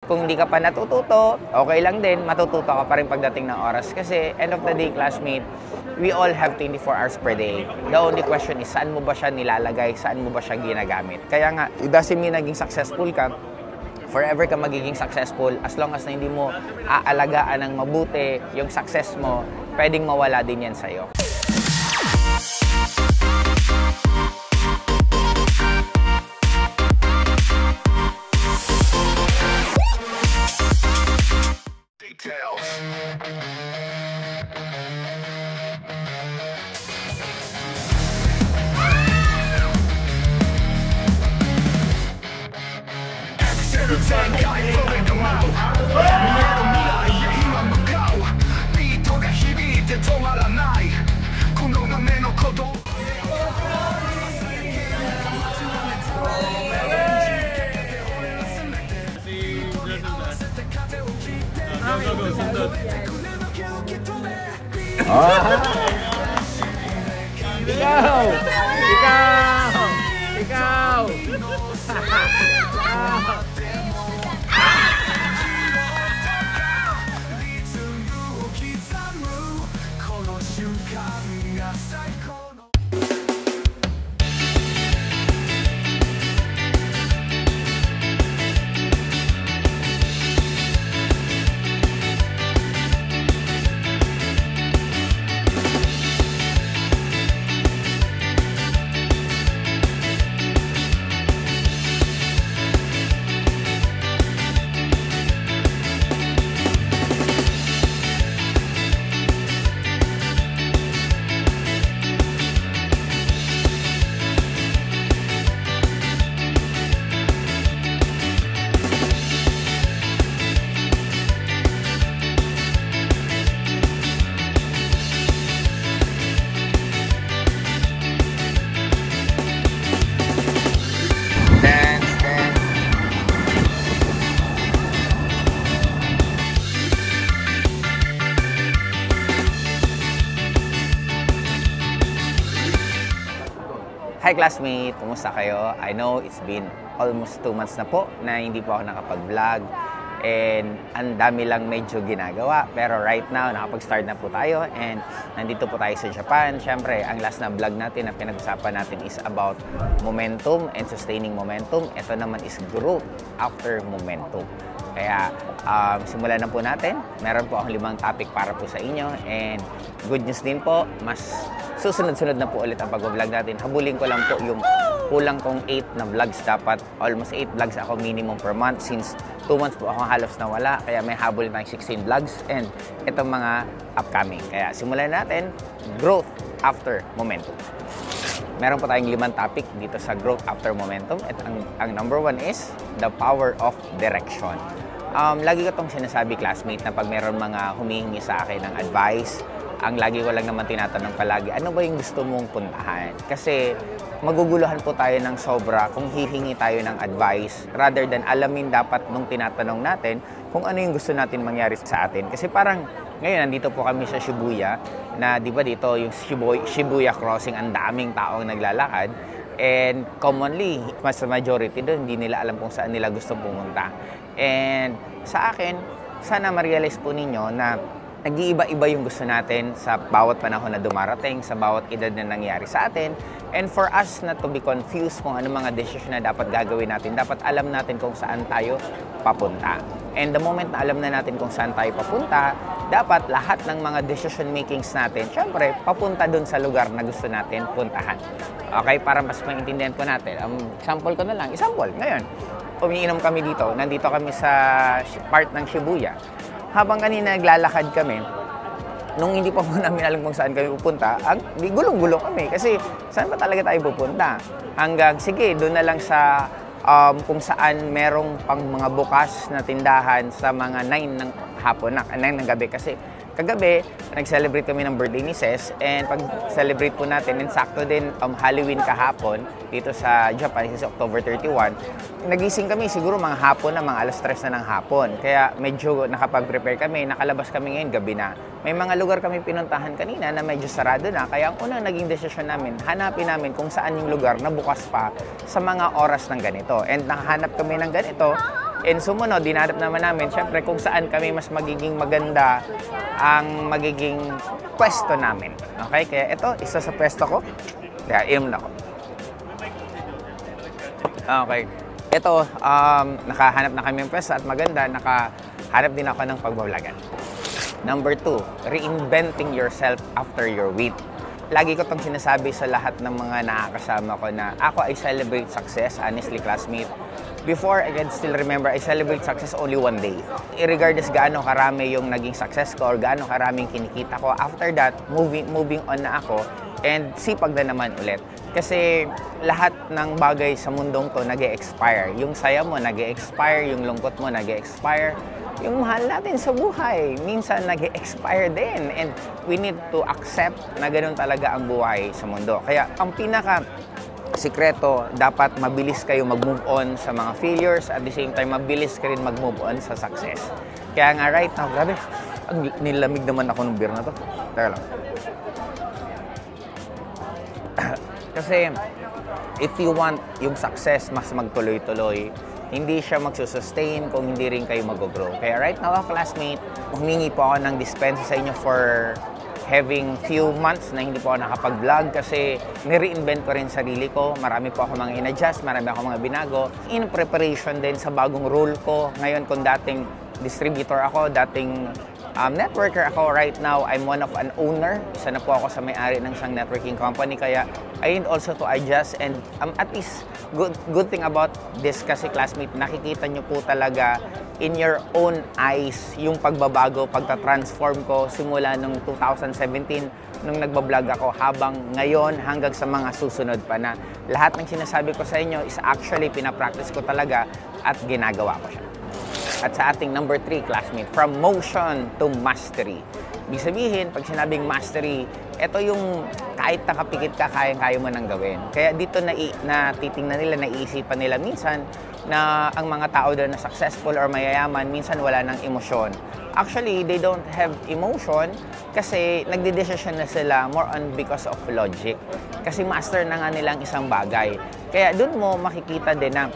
Kung hindi ka pa natututo, okay lang din, matututo ka pa rin pagdating ng oras. Kasi end of the day, classmate, we all have 24 hours per day. The only question is, saan mo ba siya nilalagay? Saan mo ba siya ginagamit? Kaya nga, it doesn't mean naging successful ka. Forever ka magiging successful as long as na hindi mo aalagaan ng mabuti yung success mo, pwedeng mawala din yan sa'yo. Ikaw! Hi classmate! Kumusta kayo? I know it's been almost 2 months na po na hindi po ako nakapag-vlog and ang dami lang medyo ginagawa. Pero right now, nakapag-start na po tayo and nandito po tayo sa Japan. Siyempre, ang last na vlog natin na pinag-usapan natin is about momentum and sustaining momentum. Ito naman is growth after momentum. Kaya simulan na po natin. Meron po akong 5 topic para po sa inyo and good news din po, mas susunod-sunod na po ulit ang pag-vlog natin. Habulin ko lang po yung kulang kong 8 na vlogs dapat. Almost 8 vlogs ako minimum per month since 2 months po ako halos nawala. Kaya may habulin tayong 16 vlogs and itong mga upcoming. Kaya simulan natin, growth after momentum. Meron po tayong 5 topic dito sa growth after momentum. At ang number 1 is the power of direction. Lagi ko itong sinasabi, classmate, na pag meron mga humihingi sa akin ng advice, ang lagi ko lang naman tinatanong palagi, ano ba yung gusto mong puntahan? Kasi maguguluhan po tayo ng sobra kung hihingi tayo ng advice rather than alamin dapat nung tinatanong natin kung ano yung gusto natin mangyari sa atin. Kasi parang ngayon, nandito po kami sa Shibuya na di ba dito yung Shibuya Crossing, ang daming taong naglalakad. And commonly, mas majority doon, hindi nila alam kung saan nila gusto pumunta. And sa akin, sana ma-realize po ninyo na nag-iiba-iba yung gusto natin sa bawat panahon na dumarating, sa bawat edad na nangyari sa atin. And for us not to be confused kung ano mga decision na dapat gagawin natin, dapat alam natin kung saan tayo papunta. And the moment na alam na natin kung saan tayo papunta, dapat lahat ng mga decision makings natin, syempre, papunta dun sa lugar na gusto natin puntahan. Okay, para mas maintindihan ko natin. Example ko na lang. Example, ngayon, umiinom kami dito. Nandito kami sa part ng Shibuya. Habang kanina naglalakad kami, nung hindi pa po namin alam kung saan kami pupunta, gulong-gulo kami. Kasi saan ba talaga tayo pupunta? Hanggang, sige, doon na lang sa kung saan merong pang mga bukas na tindahan sa mga 9 ng hapon, 9 ng gabi. Kasi kagabi, nag-celebrate kami ng birthday ni Ses, and pag-celebrate po natin, and sakto din Halloween kahapon dito sa Japan, kasi October 31, nagising kami siguro mga hapon na, mga alas 3 na ng hapon. Kaya medyo nakapag-prepare kami, nakalabas kami ngayon gabi na. May mga lugar kami pinuntahan kanina na medyo sarado na, kaya ang unang naging desisyon namin, hanapin namin kung saan yung lugar na bukas pa sa mga oras ng ganito. And nakahanap kami ng ganito And sumunod, dinadap naman namin, syempre kung saan kami mas magiging maganda ang magiging pwesto namin. Okay? Kaya ito, isa sa pwesto ko. Kaya inom na ako. Okay. Ito, nakahanap na kami ng pwesto at maganda, nakahanap din ako ng pagbablagan. Number 2, reinventing yourself after your win. Lagi ko itong sinasabi sa lahat ng mga nakakasama ko na ako ay celebrate success, honestly, classmate. Before, I can still remember, I celebrate success only one day. Irregardless gaano karami yung naging success ko or gaano karaming kinikita ko. After that, moving on na ako and sipag na naman ulit. Kasi lahat ng bagay sa mundong to nag-e-expire. Yung saya mo nag-e-expire, yung lungkot mo nag-e-expire. Yung mahal natin sa buhay, minsan nag-expire din. And we need to accept na ganun talaga ang buhay sa mundo. Kaya ang pinaka-sikreto, dapat mabilis kayo mag-move on sa mga failures. At the same time, mabilis ka rin mag-move on sa success. Kaya nga right now, grabe, nilamig naman ako ng beer na to. Teka lang. Kasi if you want yung success mas magtuloy-tuloy, hindi siya magsusustain kung hindi rin kayo mag-grow. Kaya right now, classmate, humingi po ako ng dispensa sa inyo for having few months na hindi po ako nakapag-vlog kasi nire-invent ko rin sarili ko. Marami po ako mga in-adjust, marami ako mga binago. In preparation din sa bagong role ko. Ngayon, kung dating distributor ako, dating networker ako, right now, I'm one of an owner. Isa na po ako sa may-ari ng isang networking company. Kaya I need also to adjust and at least good thing about this kasi classmate, nakikita nyo po talaga in your own eyes yung pagbabago, pagta-transform ko simula nung 2017 nung nagbablog ako habang ngayon hanggang sa mga susunod pa na lahat ng sinasabi ko sa inyo is actually pinapractice ko talaga at ginagawa ko siya. At sa ating number 3, classmate, from motion to mastery. Ibig sabihin, pag sinabing mastery, ito yung kahit nakapikit ka, kaya mo nang gawin. Kaya dito na titingnan nila, naiisipan nila minsan na ang mga tao doon na successful or mayayaman, minsan wala ng emosyon. Actually, they don't have emotion kasi nagdedesisyon na sila more on because of logic. Kasi master na nga nilang isang bagay. Kaya doon mo makikita din na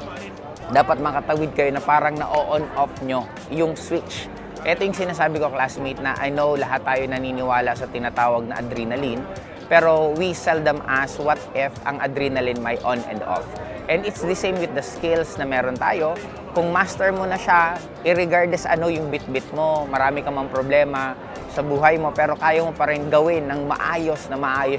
dapat makatawid kayo na parang na-on-off nyo yung switch. Ito yung sinasabi ko, classmate, na I know lahat tayo naniniwala sa tinatawag na adrenaline, pero we seldom ask what if ang adrenaline may on and off. And it's the same with the skills na meron tayo. Kung master mo na siya, irregardless ano yung bit-bit mo, marami ka mang problema sa buhay mo, pero kaya mo pa rin gawin ng maayos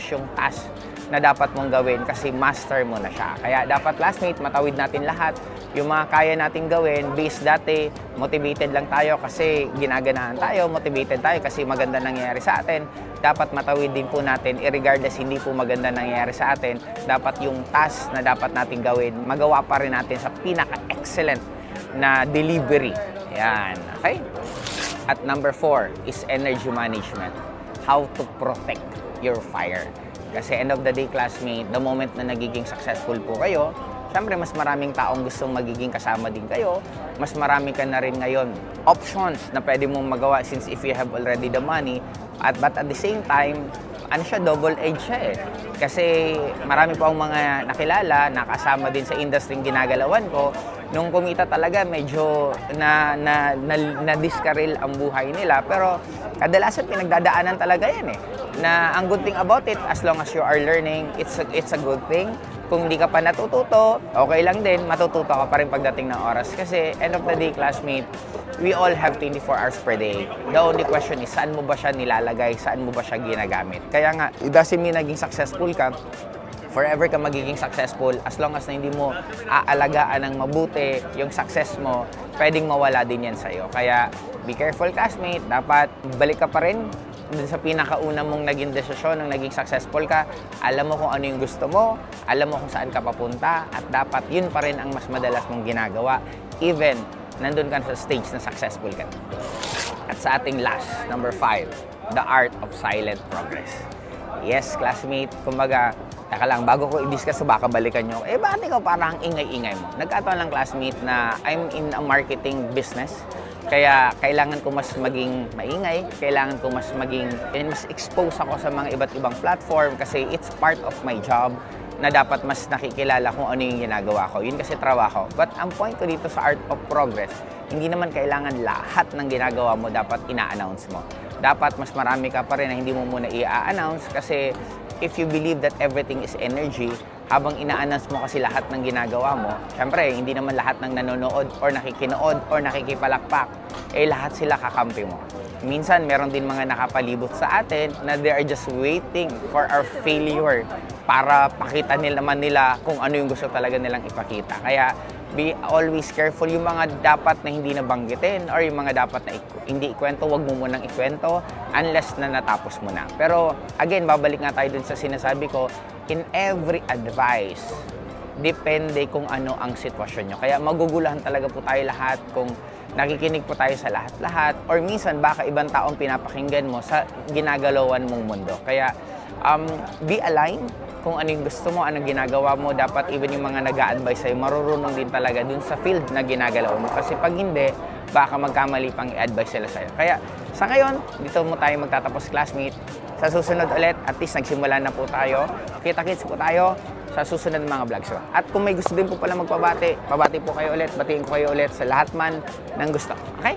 yung task na dapat mong gawin kasi master mo na siya. Kaya dapat, classmate, matawid natin lahat yung mga kaya nating gawin. Based dati, motivated lang tayo kasi ginaganahan tayo, motivated tayo kasi maganda nangyayari sa atin. Dapat matawid din po natin, irregardless hindi po maganda nangyayari sa atin, dapat yung task na dapat nating gawin, magawa pa rin natin sa pinaka-excellent na delivery. Yan, okay? At number 4 is energy management. How to protect your fire. Kasi end of the day, classmate, the moment na nagiging successful po kayo, syempre mas maraming taong gustong magiging kasama din kayo, mas marami ka na rin ngayon options na pwede mong magawa since if you have already the money, but at the same time, ano siya, double-edged siya eh. Kasi marami pa akong mga nakilala, nakasama din sa industry ginagalawan ko, nung kumita talaga medyo na-discarril ang buhay nila, pero kadalasan pinagdadaanan talaga yan eh. Na ang good thing about it, as long as you are learning, it's a good thing. Kung hindi ka pa natututo, okay lang din, matututo ka pa rin pagdating ng oras. Kasi end of the day, classmate, we all have 24 hours per day. The only question is, saan mo ba siya nilalagay? Saan mo ba siya ginagamit? Kaya nga, it doesn't mean naging successful ka, forever ka magiging successful as long as na hindi mo aalagaan ng mabuti yung success mo, pwedeng mawala din yan sa'yo. Kaya, be careful, classmate. Dapat balik ka pa rin dun sa pinakauna mong naging desisyon nung naging successful ka. Alam mo kung ano yung gusto mo, alam mo kung saan ka papunta, at dapat yun pa rin ang mas madalas mong ginagawa, even nandun ka sa stage na successful ka. At sa ating last, number 5, the art of silent progress. Yes, classmate, kumbaga, taka lang, bago ko i-discuss, baka balikan nyo, bakit ikaw parang ingay-ingay mo? Nagkataon lang, classmate, na I'm in a marketing business. Kaya kailangan ko mas maging maingay, kailangan ko mas maging, mas expose ako sa mga iba't ibang platform kasi it's part of my job. na dapat mas nakikilala kung ano yung ginagawa ko. Yun kasi trabaho. But ang point ko dito sa Art of Progress, hindi naman kailangan lahat ng ginagawa mo dapat ina-announce mo. Dapat mas marami ka pa rin na hindi mo muna i-announce kasi if you believe that everything is energy, habang ina-announce mo kasi lahat ng ginagawa mo, syempre, hindi naman lahat ng nanonood or nakikinood or nakikipalakpak, lahat sila kakampi mo. Minsan, meron din mga nakapalibot sa atin na they are just waiting for our failure para pakita naman nila kung ano yung gusto talaga nilang ipakita. Kaya, be always careful yung mga dapat na hindi nabanggitin or yung mga dapat na hindi ikwento, wag mo munang ikwento unless na natapos mo na. Pero, again, babalik nga tayo dun sa sinasabi ko, in every advice, depende kung ano ang sitwasyon nyo. Kaya magugulahan talaga po tayo lahat kung nakikinig po tayo sa lahat-lahat or minsan baka ibang taong pinapakinggan mo sa ginagalawan mong mundo. Kaya be aligned kung ano yung gusto mo, anong ginagawa mo. Dapat even yung mga nag-a-advise sa'yo, marurunong din talaga dun sa field na ginagalaw mo. Kasi pag hindi, baka magkamali pang i-advise sila sa'yo. Kaya sa ngayon, dito mo tayo magtatapos, classmate. Sa susunod ulit, at least nagsimula na po tayo. Kita-kits po tayo sa susunod ng mga vlogs. At kung may gusto din po pala magpabati, pabati po kayo ulit, batiin ko kayo ulit sa lahat man ng gusto. Okay?